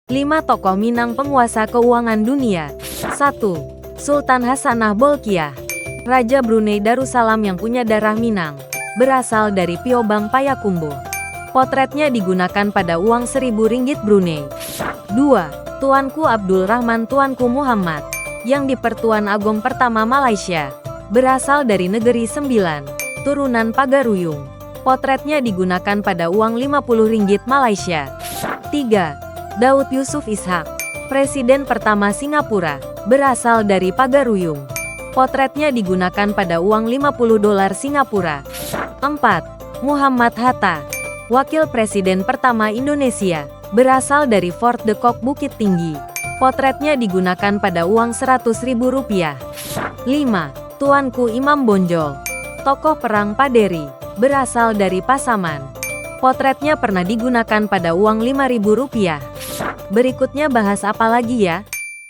5 tokoh Minang penguasa keuangan dunia. 1. Sultan Hasanah Bolkiah, Raja Brunei Darussalam yang punya darah Minang, berasal dari Piobang Payakumbuh. Potretnya digunakan pada uang 1.000 ringgit Brunei. 2. Tuanku Abdul Rahman Tuanku Muhammad, yang di Pertuan Agong pertama Malaysia, berasal dari negeri Sembilan, turunan Pagaruyung. Potretnya digunakan pada uang 50 ringgit Malaysia. 3. Daud Yusuf Ishak, Presiden pertama Singapura, berasal dari Pagaruyung. Potretnya digunakan pada uang 50 dolar Singapura. 4. Muhammad Hatta, Wakil Presiden pertama Indonesia, berasal dari Fort de Kock Bukit Tinggi. Potretnya digunakan pada uang 100.000 rupiah. 5. Tuanku Imam Bonjol, tokoh perang Paderi, berasal dari Pasaman. Potretnya pernah digunakan pada uang 5.000 rupiah. Berikutnya bahas apa lagi ya?